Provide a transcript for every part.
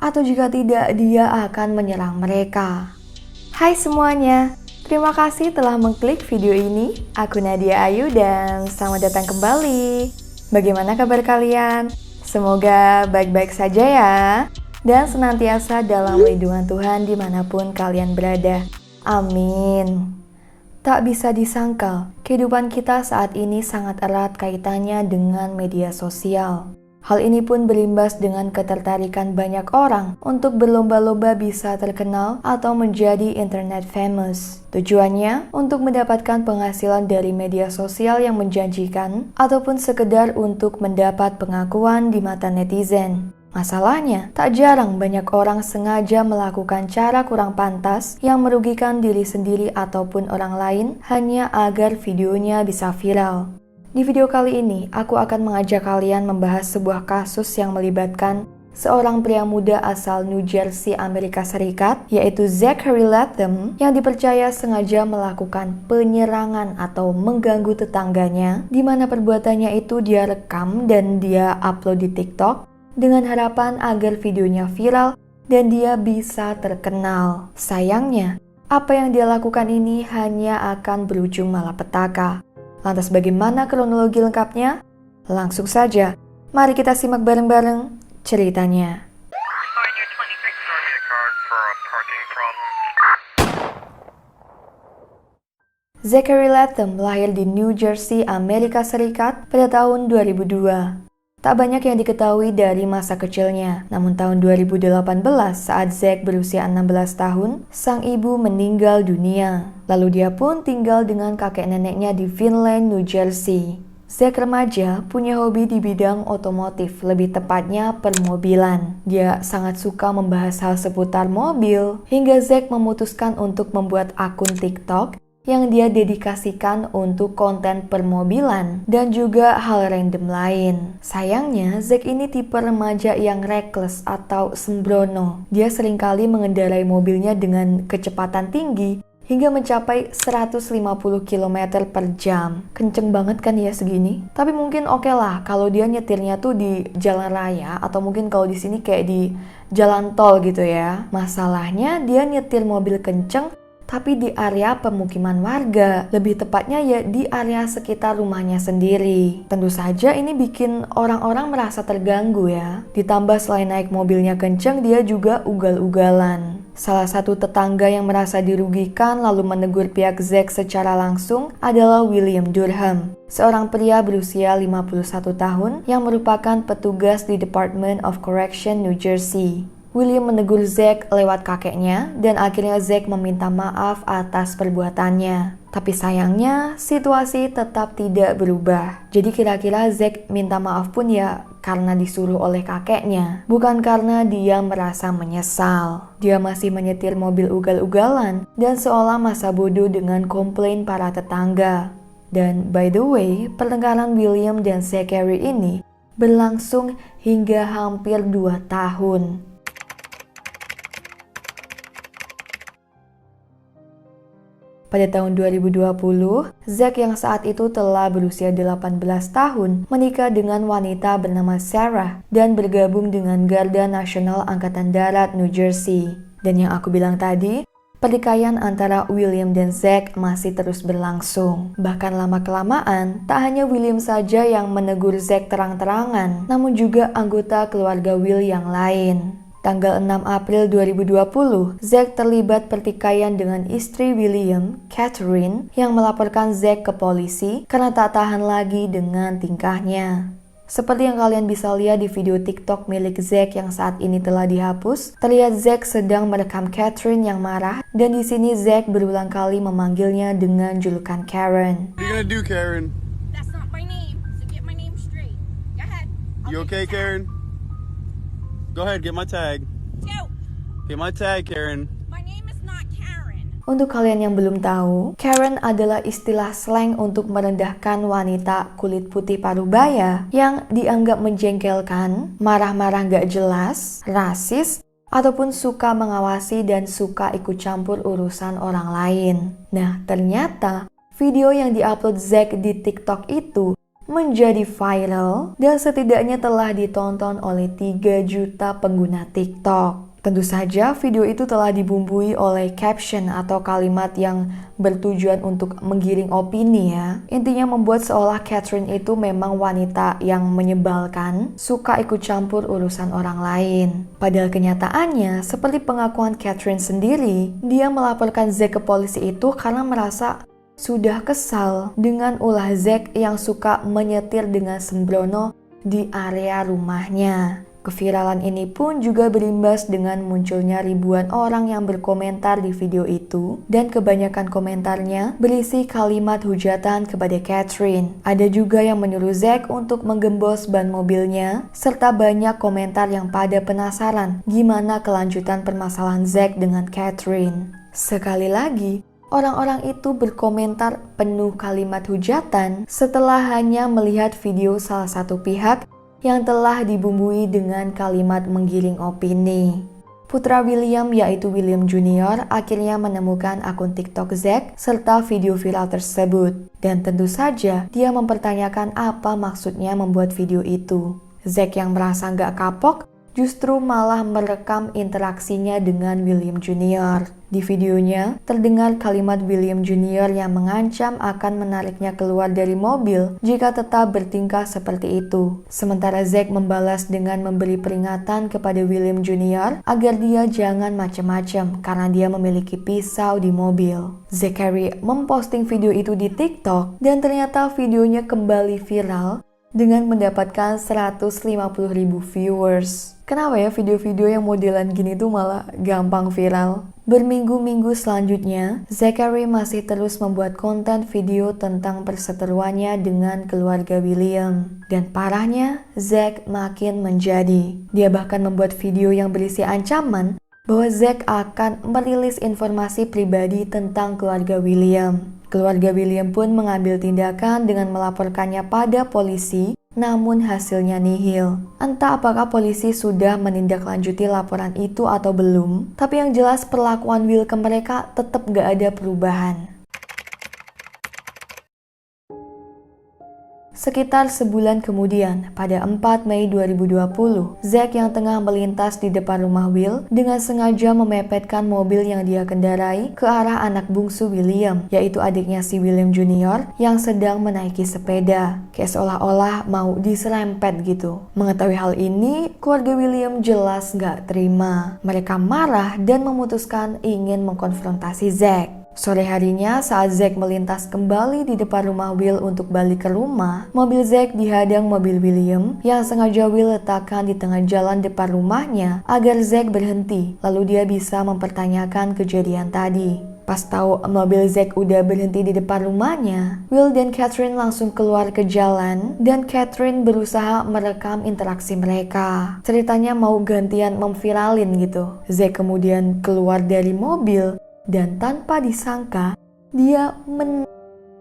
atau jika tidak, dia akan menyerang mereka. Hai semuanya, terima kasih telah mengklik video ini. Aku Nadia Ayu dan selamat datang kembali. Bagaimana kabar kalian? Semoga baik-baik saja ya, dan senantiasa dalam lindungan Tuhan dimanapun kalian berada. Amin. Tak bisa disangkal, kehidupan kita saat ini sangat erat kaitannya dengan media sosial. Hal ini pun berimbas dengan ketertarikan banyak orang untuk berlomba-lomba bisa terkenal atau menjadi internet famous. Tujuannya untuk mendapatkan penghasilan dari media sosial yang menjanjikan ataupun sekedar untuk mendapat pengakuan di mata netizen. Masalahnya, tak jarang banyak orang sengaja melakukan cara kurang pantas yang merugikan diri sendiri ataupun orang lain hanya agar videonya bisa viral. Di video kali ini, aku akan mengajak kalian membahas sebuah kasus yang melibatkan seorang pria muda asal New Jersey, Amerika Serikat, yaitu Zachary Latham, yang dipercaya sengaja melakukan penyerangan atau mengganggu tetangganya, di mana perbuatannya itu dia rekam dan dia upload di TikTok, dengan harapan agar videonya viral dan dia bisa terkenal. Sayangnya, apa yang dia lakukan ini hanya akan berujung malapetaka. Lantas bagaimana kronologi lengkapnya? Langsung saja, mari kita simak bareng-bareng ceritanya. Zachary Latham lahir di New Jersey, Amerika Serikat pada tahun 2002. Tak banyak yang diketahui dari masa kecilnya, namun tahun 2018 saat Zach berusia 16 tahun, sang ibu meninggal dunia. Lalu dia pun tinggal dengan kakek neneknya di Vineland, New Jersey. Zach remaja punya hobi di bidang otomotif, lebih tepatnya permobilan. Dia sangat suka membahas hal seputar mobil, hingga Zach memutuskan untuk membuat akun TikTok yang dia dedikasikan untuk konten permobilan dan juga hal random lain. Sayangnya, Zach ini tipe remaja yang reckless atau sembrono. Dia seringkali mengendarai mobilnya dengan kecepatan tinggi hingga mencapai 150 km per jam. Kenceng banget kan ya segini? Tapi mungkin oke lah kalau dia nyetirnya tuh di jalan raya atau mungkin kalau di sini kayak di jalan tol gitu ya. Masalahnya dia nyetir mobil kenceng tapi di area pemukiman warga, lebih tepatnya ya di area sekitar rumahnya sendiri. Tentu saja ini bikin orang-orang merasa terganggu ya. Ditambah selain naik mobilnya kenceng, dia juga ugal-ugalan. Salah satu tetangga yang merasa dirugikan lalu menegur pihak Zach secara langsung adalah William Durham, seorang pria berusia 51 tahun yang merupakan petugas di Department of Correction, New Jersey. William menegur Zach lewat kakeknya dan akhirnya Zach meminta maaf atas perbuatannya. Tapi sayangnya situasi tetap tidak berubah. Jadi kira-kira Zach minta maaf pun ya karena disuruh oleh kakeknya, bukan karena dia merasa menyesal. Dia masih menyetir mobil ugal-ugalan dan seolah masa bodoh dengan komplain para tetangga. Dan by the way, pertengkaran William dan Zachary ini berlangsung hingga hampir 2 tahun. Pada tahun 2020, Zach yang saat itu telah berusia 18 tahun menikah dengan wanita bernama Sarah dan bergabung dengan Garda Nasional Angkatan Darat New Jersey. Dan yang aku bilang tadi, pertikaian antara William dan Zach masih terus berlangsung. Bahkan lama-kelamaan, tak hanya William saja yang menegur Zach terang-terangan, namun juga anggota keluarga Will yang lain. Tanggal 6 April 2020, Zach terlibat pertikaian dengan istri William, Catherine, yang melaporkan Zach ke polisi karena tak tahan lagi dengan tingkahnya. Seperti yang kalian bisa lihat di video TikTok milik Zach yang saat ini telah dihapus, terlihat Zach sedang merekam Catherine yang marah, dan di sini Zach berulang kali memanggilnya dengan julukan Karen. What are you gonna do, Karen? That's not my name, so get my name straight. Go ahead. You okay, Karen? Go ahead, get my tag. Get my tag, Karen. My name is not Karen. Untuk kalian yang belum tahu, Karen adalah istilah slang untuk merendahkan wanita kulit putih parubaya yang dianggap menjengkelkan, marah-marah gak jelas, rasis, ataupun suka mengawasi dan suka ikut campur urusan orang lain. Nah, ternyata video yang diupload Zach di TikTok itu menjadi viral dan setidaknya telah ditonton oleh 3 juta pengguna TikTok. Tentu saja video itu telah dibumbui oleh caption atau kalimat yang bertujuan untuk menggiring opini ya. Intinya membuat seolah Catherine itu memang wanita yang menyebalkan, suka ikut campur urusan orang lain. Padahal kenyataannya, seperti pengakuan Catherine sendiri, dia melaporkan Zack ke polisi itu karena merasa sudah kesal dengan ulah Zack yang suka menyetir dengan sembrono di area rumahnya. Keviralan ini pun juga berimbas dengan munculnya ribuan orang yang berkomentar di video itu dan kebanyakan komentarnya berisi kalimat hujatan kepada Catherine. Ada juga yang menyuruh Zack untuk menggembos ban mobilnya serta banyak komentar yang pada penasaran gimana kelanjutan permasalahan Zack dengan Catherine. Sekali lagi, orang-orang itu berkomentar penuh kalimat hujatan setelah hanya melihat video salah satu pihak yang telah dibumbui dengan kalimat menggiring opini. Putra William yaitu William Jr. akhirnya menemukan akun TikTok Zack serta video viral tersebut. Dan tentu saja dia mempertanyakan apa maksudnya membuat video itu. Zack yang merasa nggak kapok justru malah merekam interaksinya dengan William Jr. Di videonya, terdengar kalimat William Jr. yang mengancam akan menariknya keluar dari mobil jika tetap bertingkah seperti itu. Sementara Zack membalas dengan memberi peringatan kepada William Jr. agar dia jangan macam-macam karena dia memiliki pisau di mobil. Zachary memposting video itu di TikTok dan ternyata videonya kembali viral dengan mendapatkan 150.000 viewers. Kenapa ya video-video yang modelan gini tuh malah gampang viral? Berminggu-minggu selanjutnya, Zachary masih terus membuat konten video tentang perseteruannya dengan keluarga William. Dan parahnya, Zack makin menjadi. Dia bahkan membuat video yang berisi ancaman bahwa Zack akan merilis informasi pribadi tentang keluarga William. Keluarga William pun mengambil tindakan dengan melaporkannya pada polisi, namun hasilnya nihil. Entah apakah polisi sudah menindaklanjuti laporan itu atau belum, tapi yang jelas perlakuan Will ke mereka tetap gak ada perubahan. Sekitar sebulan kemudian, pada 4 Mei 2020, Zack yang tengah melintas di depan rumah Will dengan sengaja memepetkan mobil yang dia kendarai ke arah anak bungsu William, yaitu adiknya si William Jr. yang sedang menaiki sepeda. Kayak seolah-olah mau diserempet gitu. Mengetahui hal ini, keluarga William jelas gak terima. Mereka marah dan memutuskan ingin mengkonfrontasi Zack. Sore harinya saat Zack melintas kembali di depan rumah Will untuk balik ke rumah, mobil Zack dihadang mobil William yang sengaja Will letakkan di tengah jalan depan rumahnya agar Zack berhenti, lalu dia bisa mempertanyakan kejadian tadi. Pas tahu mobil Zack udah berhenti di depan rumahnya, Will dan Catherine langsung keluar ke jalan dan Catherine berusaha merekam interaksi mereka. Ceritanya mau gantian memviralin gitu. Zack kemudian keluar dari mobil dan tanpa disangka, dia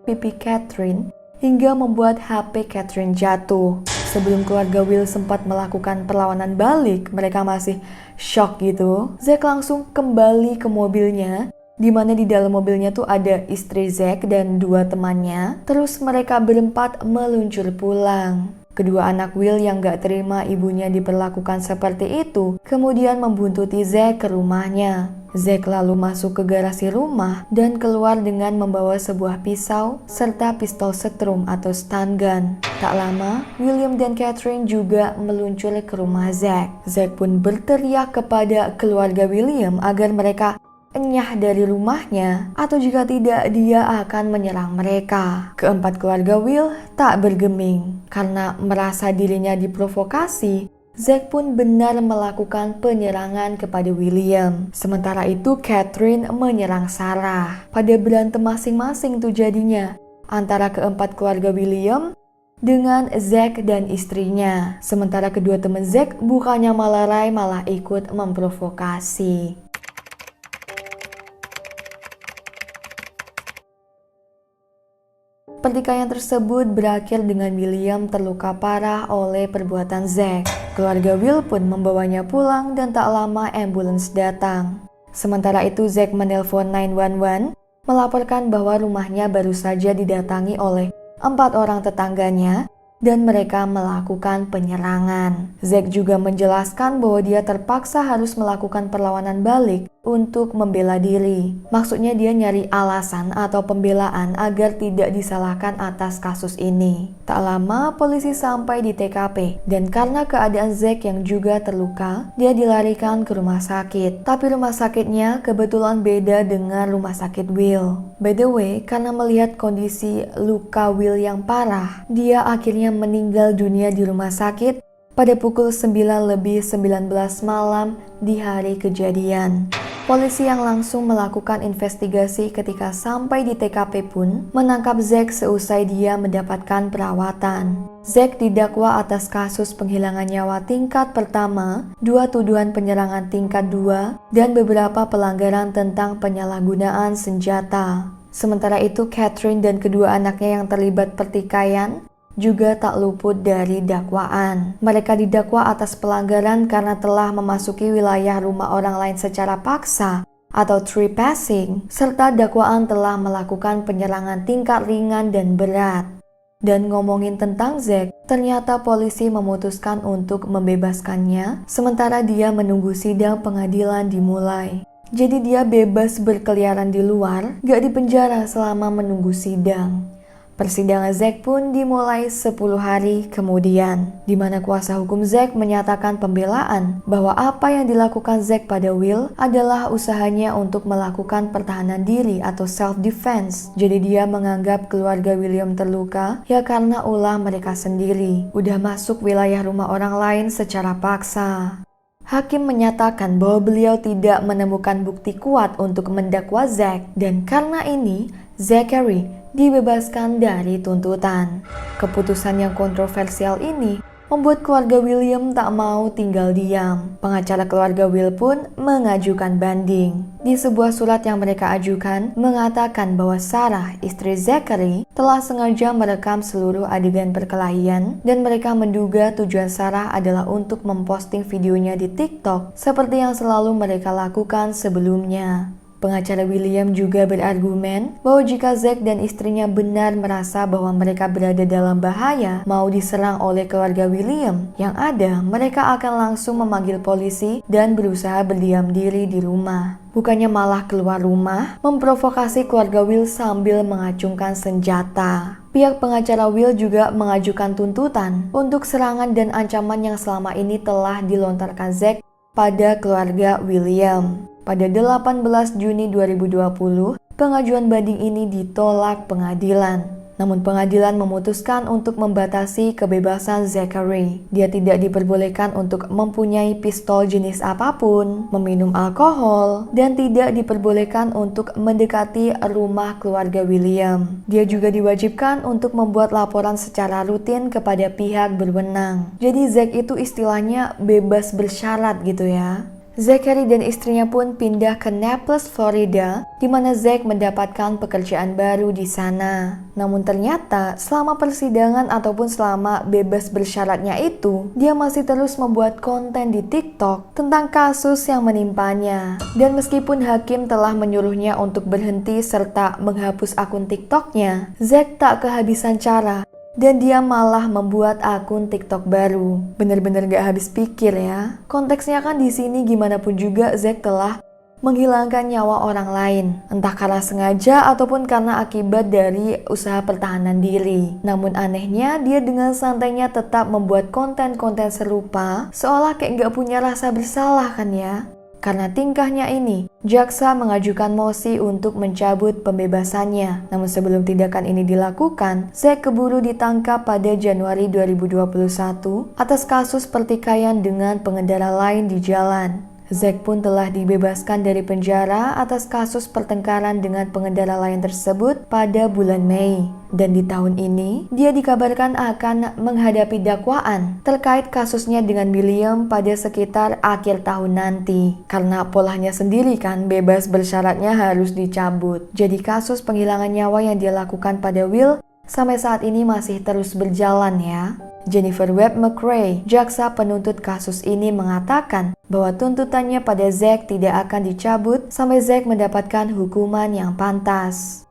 pipi Catherine hingga membuat HP Catherine jatuh. Sebelum keluarga Will sempat melakukan perlawanan balik, mereka masih shock gitu. Zack langsung kembali ke mobilnya, di mana di dalam mobilnya tuh ada istri Zack dan 2 temannya. Terus mereka berempat meluncur pulang. Kedua anak Will yang gak terima ibunya diperlakukan seperti itu, kemudian membuntuti Zack ke rumahnya. Zack lalu masuk ke garasi rumah dan keluar dengan membawa sebuah pisau serta pistol setrum atau stun gun. Tak lama, William dan Catherine juga meluncur ke rumah Zack. Zack pun berteriak kepada keluarga William agar mereka enyah dari rumahnya, atau jika tidak dia akan menyerang mereka. Keempat keluarga Will tak bergeming. Karena merasa dirinya diprovokasi, Zack pun benar melakukan penyerangan kepada William. Sementara itu Catherine menyerang Sarah. Pada berantem masing-masing tuh jadinya antara keempat keluarga William dengan Zack dan istrinya. Sementara kedua teman Zack bukannya melerai malah ikut memprovokasi. Pertikaian tersebut berakhir dengan William terluka parah oleh perbuatan Zack. Keluarga Will pun membawanya pulang dan tak lama ambulans datang. Sementara itu Zack menelpon 911 melaporkan bahwa rumahnya baru saja didatangi oleh 4 orang tetangganya dan mereka melakukan penyerangan. Zack juga menjelaskan bahwa dia terpaksa harus melakukan perlawanan balik untuk membela diri. Maksudnya dia nyari alasan atau pembelaan agar tidak disalahkan atas kasus ini. Tak lama polisi sampai di TKP dan karena keadaan Zack yang juga terluka, dia dilarikan ke rumah sakit. Tapi rumah sakitnya kebetulan beda dengan rumah sakit Will. By the way, karena melihat kondisi luka Will yang parah, dia akhirnya meninggal dunia di rumah sakit pada pukul 9:19 malam di hari kejadian. Polisi yang langsung melakukan investigasi ketika sampai di TKP pun menangkap Zack seusai dia mendapatkan perawatan. Zack didakwa atas kasus penghilangan nyawa tingkat pertama, 2 tuduhan penyerangan tingkat 2, dan beberapa pelanggaran tentang penyalahgunaan senjata. Sementara itu, Catherine dan kedua anaknya yang terlibat pertikaian juga tak luput dari dakwaan. Mereka didakwa atas pelanggaran karena telah memasuki wilayah rumah orang lain secara paksa atau trespassing, serta dakwaan telah melakukan penyerangan tingkat ringan dan berat. Dan ngomongin tentang Zack, ternyata polisi memutuskan untuk membebaskannya sementara dia menunggu sidang pengadilan dimulai. Jadi dia bebas berkeliaran di luar, gak dipenjara selama menunggu sidang. Persidangan Zack pun dimulai 10 hari kemudian, di mana kuasa hukum Zack menyatakan pembelaan bahwa apa yang dilakukan Zack pada Will adalah usahanya untuk melakukan pertahanan diri atau self-defense. Jadi dia menganggap keluarga William terluka ya karena ulah mereka sendiri, udah masuk wilayah rumah orang lain secara paksa. Hakim menyatakan bahwa beliau tidak menemukan bukti kuat untuk mendakwa Zack dan karena ini Zachary dibebaskan dari tuntutan. Keputusan yang kontroversial ini membuat keluarga William tak mau tinggal diam. Pengacara keluarga Will pun mengajukan banding. Di sebuah surat yang mereka ajukan mengatakan bahwa Sarah, istri Zachary, telah sengaja merekam seluruh adegan perkelahian dan mereka menduga tujuan Sarah adalah untuk memposting videonya di TikTok seperti yang selalu mereka lakukan sebelumnya. Pengacara William juga berargumen bahwa jika Zack dan istrinya benar merasa bahwa mereka berada dalam bahaya mau diserang oleh keluarga William, yang ada mereka akan langsung memanggil polisi dan berusaha berdiam diri di rumah. Bukannya malah keluar rumah, memprovokasi keluarga Will sambil mengacungkan senjata. Pihak pengacara Will juga mengajukan tuntutan untuk serangan dan ancaman yang selama ini telah dilontarkan Zack pada keluarga William. Pada 18 Juni 2020, pengajuan banding ini ditolak pengadilan. Namun pengadilan memutuskan untuk membatasi kebebasan Zachary. Dia tidak diperbolehkan untuk mempunyai pistol jenis apapun, meminum alkohol, dan tidak diperbolehkan untuk mendekati rumah keluarga William. Dia juga diwajibkan untuk membuat laporan secara rutin kepada pihak berwenang. Jadi Zack itu istilahnya bebas bersyarat gitu ya. Zachary dan istrinya pun pindah ke Naples, Florida, di mana Zack mendapatkan pekerjaan baru di sana. Namun ternyata selama persidangan ataupun selama bebas bersyaratnya itu, dia masih terus membuat konten di TikTok tentang kasus yang menimpanya. Dan meskipun hakim telah menyuruhnya untuk berhenti serta menghapus akun TikToknya, Zack tak kehabisan cara. Dan dia malah membuat akun TikTok baru. Bener-bener gak habis pikir ya. Konteksnya kan di sini gimana pun juga Zack telah menghilangkan nyawa orang lain. Entah karena sengaja ataupun karena akibat dari usaha pertahanan diri. Namun anehnya dia dengan santainya tetap membuat konten-konten serupa. Seolah kayak gak punya rasa bersalah kan ya. Karena tingkahnya ini, jaksa mengajukan mosi untuk mencabut pembebasannya. Namun sebelum tindakan ini dilakukan, Zack keburu ditangkap pada Januari 2021 atas kasus pertikaian dengan pengendara lain di jalan. Zack pun telah dibebaskan dari penjara atas kasus pertengkaran dengan pengendara lain tersebut pada bulan Mei. Dan di tahun ini, dia dikabarkan akan menghadapi dakwaan terkait kasusnya dengan William pada sekitar akhir tahun nanti. Karena polanya sendiri kan bebas bersyaratnya harus dicabut. Jadi kasus penghilangan nyawa yang dia lakukan pada Will sampai saat ini masih terus berjalan ya. Jennifer Webb McRae, jaksa penuntut kasus ini mengatakan bahwa tuntutannya pada Zack tidak akan dicabut sampai Zack mendapatkan hukuman yang pantas.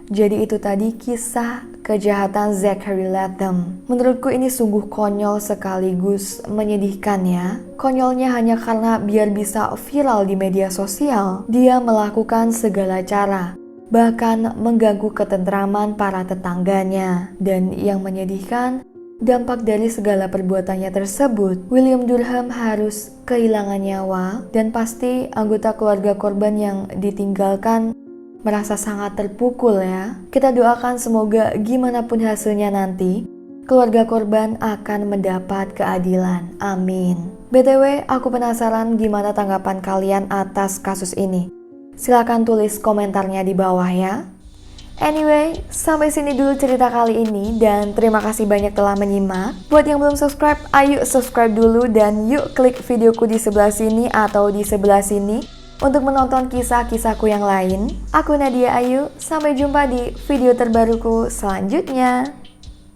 Jadi itu tadi kisah kejahatan Zachary Latham. Menurutku ini sungguh konyol sekaligus menyedihkan ya. Konyolnya hanya karena biar bisa viral di media sosial, dia melakukan segala cara, bahkan mengganggu ketentraman para tetangganya. Dan yang menyedihkan, dampak dari segala perbuatannya tersebut, William Durham harus kehilangan nyawa dan pasti anggota keluarga korban yang ditinggalkan merasa sangat terpukul ya. Kita doakan semoga gimana pun hasilnya nanti, keluarga korban akan mendapat keadilan. Amin. BTW, aku penasaran gimana tanggapan kalian atas kasus ini. Silahkan tulis komentarnya di bawah ya. Anyway, sampai sini dulu cerita kali ini dan terima kasih banyak telah menyimak. Buat yang belum subscribe, ayo subscribe dulu dan yuk klik videoku di sebelah sini atau di sebelah sini untuk menonton kisah-kisahku yang lain. Aku Nadia Ayu, sampai jumpa di video terbaruku selanjutnya.